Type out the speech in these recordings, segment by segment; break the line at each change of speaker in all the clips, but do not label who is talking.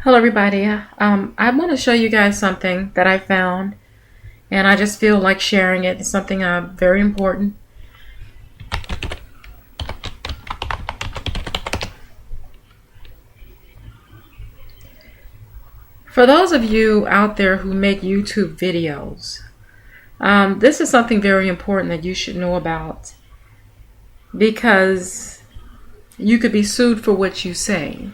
Hello everybody. I want to show you guys something that I found and I just feel like sharing it. It's something very important. For those of you out there who make YouTube videos, this is something very important that you should know about, because you could be sued for what you say.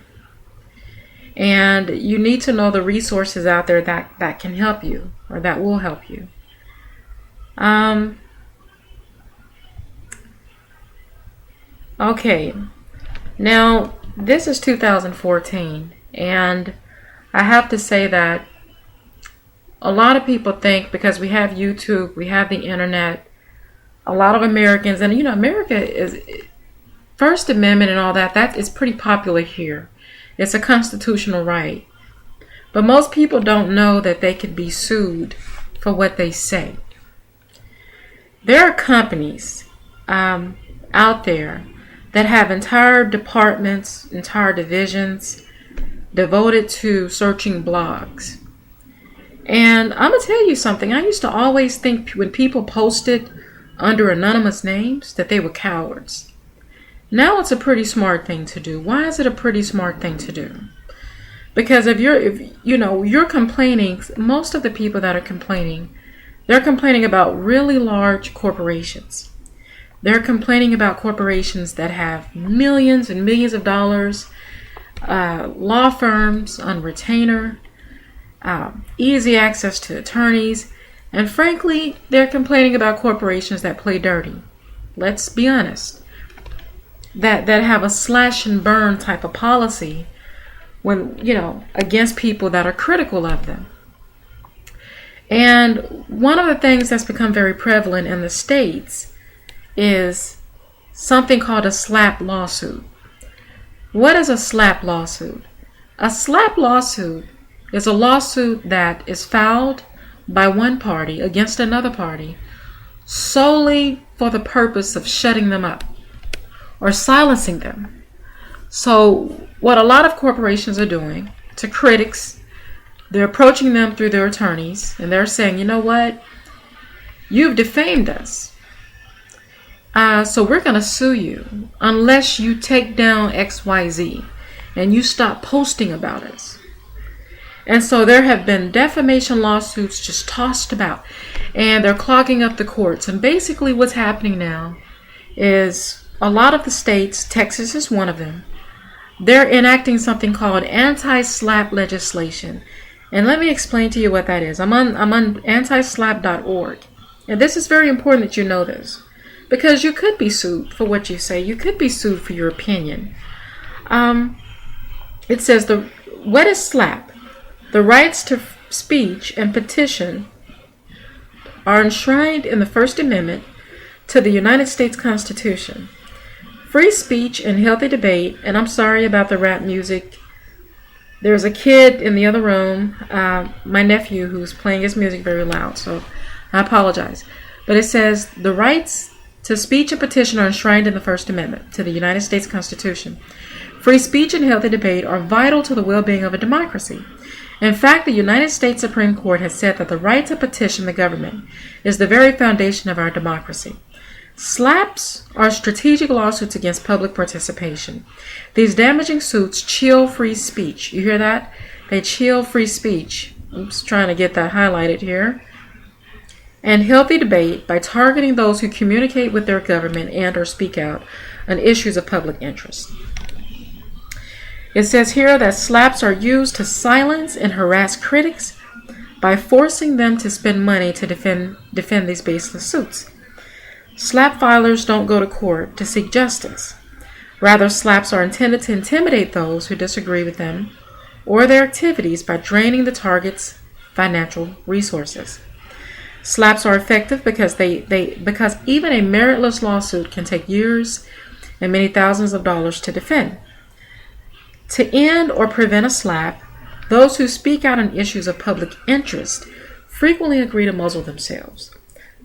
And you need to know the resources out there that can help you, or that will help you. Okay, now this is 2014, and I have to say that a lot of people think because we have YouTube, we have the internet, a lot of Americans, and America is First Amendment and all that is pretty popular here. It's a constitutional right. But most people don't know that they could be sued for what they say. There are companies out there that have entire departments, entire divisions devoted to searching blogs. And I'm going to tell you something. I used to always think when people posted under anonymous names that they were cowards. Now it's a pretty smart thing to do. Why is it a pretty smart thing to do? Because if you're complaining, most of the people that are complaining, they're complaining about really large corporations. They're complaining about corporations that have millions and millions of dollars, law firms on retainer, easy access to attorneys, and frankly, they're complaining about corporations that play dirty. Let's be honest. That have a slash and burn type of policy when, against people that are critical of them. And one of the things that's become very prevalent in the States is something called a SLAPP lawsuit. What is a SLAPP lawsuit? A SLAPP lawsuit is a lawsuit that is filed by one party against another party solely for the purpose of shutting them up or silencing them. So what a lot of corporations are doing to critics, they're approaching them through their attorneys, and they're saying, you know what, you've defamed us, so we're going to sue you unless you take down XYZ and you stop posting about us. And so there have been defamation lawsuits just tossed about, and they're clogging up the courts. And basically what's happening now is a lot of the states, Texas is one of them, they're enacting something called Anti-Slapp Legislation. And let me explain to you what that is. I'm on antislapp.org. And this is very important that you know this, because you could be sued for what you say. You could be sued for your opinion. It says, what is SLAPP? The rights to speech and petition are enshrined in the First Amendment to the United States Constitution. Free speech and healthy debate, and I'm sorry about the rap music. There's a kid in the other room, my nephew, who's playing his music very loud, so I apologize. But it says, the rights to speech and petition are enshrined in the First Amendment to the United States Constitution. Free speech and healthy debate are vital to the well-being of a democracy. In fact, the United States Supreme Court has said that the right to petition the government is the very foundation of our democracy. SLAPPs are strategic lawsuits against public participation. These damaging suits chill free speech. You hear that? They chill free speech. I'm just trying to get that highlighted here. And healthy debate by targeting those who communicate with their government and or speak out on issues of public interest. It says here that SLAPPs are used to silence and harass critics by forcing them to spend money to defend these baseless suits. SLAPP filers don't go to court to seek justice. Rather, SLAPPs are intended to intimidate those who disagree with them or their activities by draining the target's financial resources. SLAPPs are effective because because even a meritless lawsuit can take years and many thousands of dollars to defend. To end or prevent a SLAPP, those who speak out on issues of public interest frequently agree to muzzle themselves,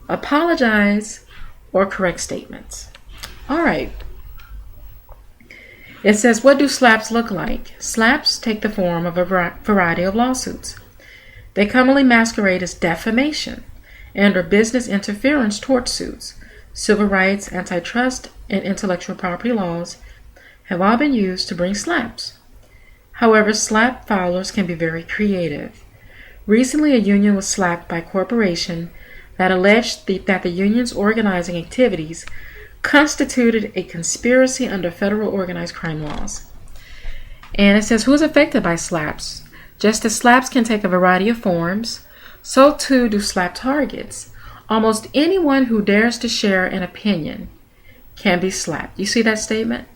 apologize, or correct statements. All right. It says, what do slaps look like? Slaps take the form of a variety of lawsuits. They commonly masquerade as defamation and or business interference tort suits. Civil rights, antitrust, and intellectual property laws have all been used to bring slaps. However, slap filers can be very creative. Recently, a union was slapped by a corporation that alleged that the union's organizing activities constituted a conspiracy under federal organized crime laws. And it says, who is affected by slaps? Just as slaps can take a variety of forms, so too do slap targets. Almost anyone who dares to share an opinion can be slapped. You see that statement?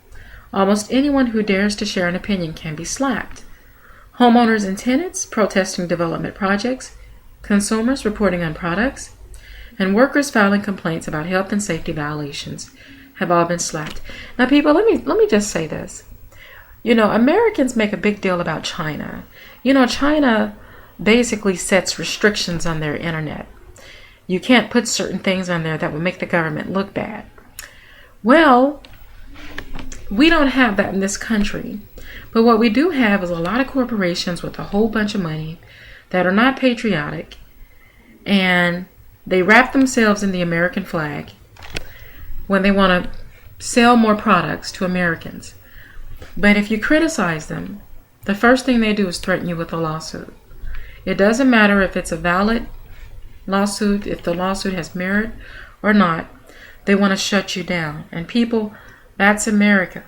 Almost anyone who dares to share an opinion can be slapped. Homeowners and tenants protesting development projects, consumers reporting on products, and workers filing complaints about health and safety violations have all been slapped. Now, people, let me just say this. Americans make a big deal about China. China basically sets restrictions on their internet. You can't put certain things on there that will make the government look bad. Well, we don't have that in this country. But what we do have is a lot of corporations with a whole bunch of money that are not patriotic, and they wrap themselves in the American flag when they want to sell more products to Americans. But if you criticize them, the first thing they do is threaten you with a lawsuit. It doesn't matter if it's a valid lawsuit, if the lawsuit has merit or not. They want to shut you down. And people, that's America.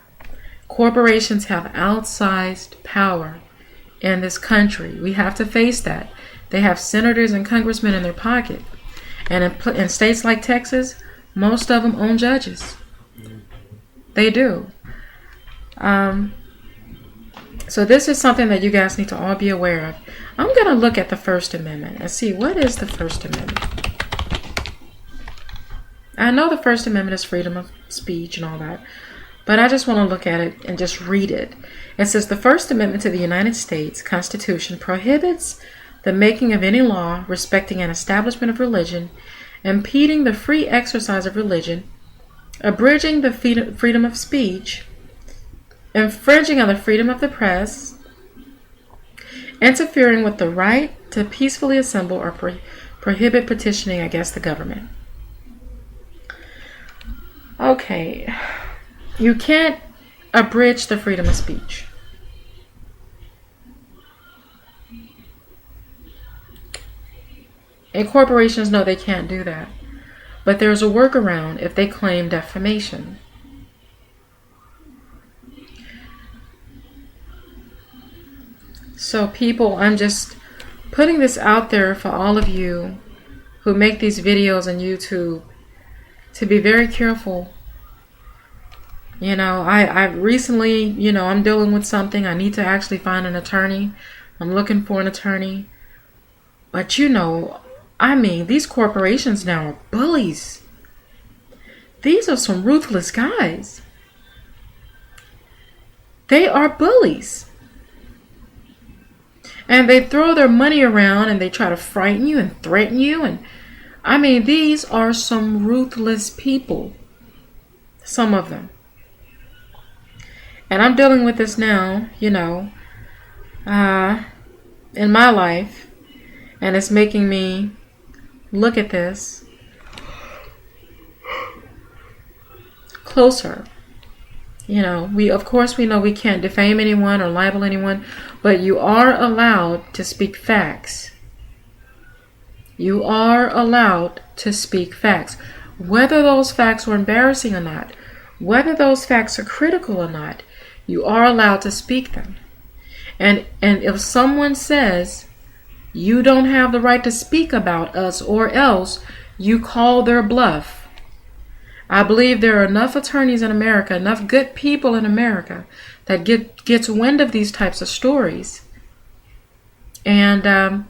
Corporations have outsized power in this country. We have to face that. They have senators and congressmen in their pocket. And in states like Texas, most of them own judges. They do. So this is something that you guys need to all be aware of. I'm going to look at the First Amendment and see, what is the First Amendment? I know the First Amendment is freedom of speech and all that, but I just want to look at it and just read it. It says, the First Amendment to the United States Constitution prohibits the making of any law respecting an establishment of religion, impeding the free exercise of religion, abridging the freedom of speech, infringing on the freedom of the press, interfering with the right to peacefully assemble or prohibit petitioning against the government. Okay, you can't abridge the freedom of speech. And corporations know they can't do that. But there's a workaround if they claim defamation. So people, I'm just putting this out there for all of you who make these videos on YouTube to be very careful. I recently, I'm dealing with something. I need to actually find an attorney. I'm looking for an attorney. But these corporations now are bullies. These are some ruthless guys. They are bullies. And they throw their money around and they try to frighten you and threaten you. And these are some ruthless people. Some of them. And I'm dealing with this now, in my life. And it's making me look at this closer. We know we can't defame anyone or libel anyone, but you are allowed to speak facts. You are allowed to speak facts. Whether those facts are embarrassing or not, whether those facts are critical or not, you are allowed to speak them. And if someone says you don't have the right to speak about us, or else you call their bluff. I believe there are enough attorneys in America, enough good people in America that gets wind of these types of stories, and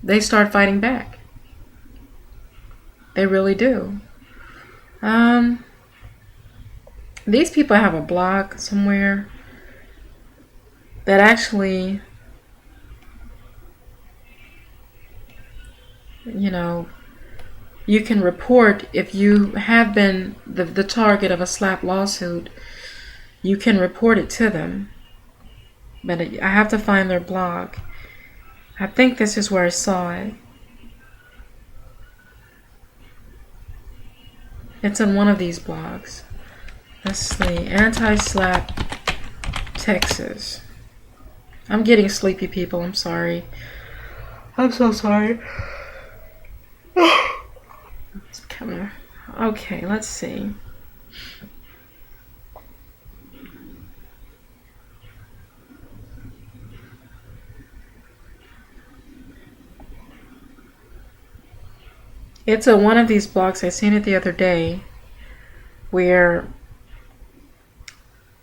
they start fighting back. They really do. These people have a blog somewhere that actually, you can report if you have been the target of a slap lawsuit. you can report it to them. But I have to find their blog. I think this is where I saw it. It's in one of these blogs. Let's see. Anti-Slapp Texas. I'm getting sleepy, people. I'm sorry. I'm so sorry. It's coming. Okay, let's see. It's one of these blogs. I seen it the other day where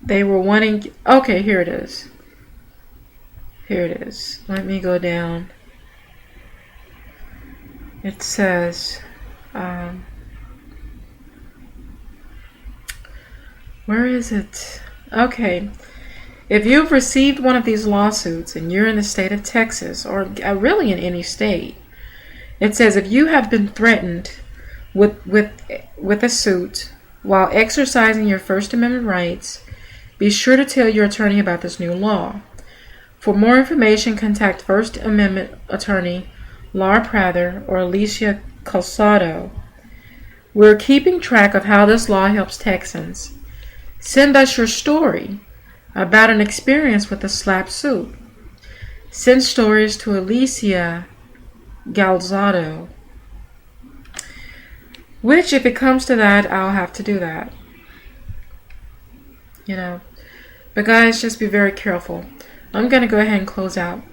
they were wanting... Okay, here it is. Here it is. Let me go down. It says... where is it? Okay. If you've received one of these lawsuits and you're in the state of Texas, or really in any state, it says if you have been threatened with a suit while exercising your First Amendment rights, be sure to tell your attorney about this new law. For more information, contact First Amendment attorney Laura Prather or Alicia Calzado. We're keeping track of how this law helps Texans. Send us your story about an experience with a SLAPP suit. Send stories to Alicia Calzado. Which, if it comes to that, I'll have to do that. You know. But guys, just be very careful. I'm going to go ahead and close out.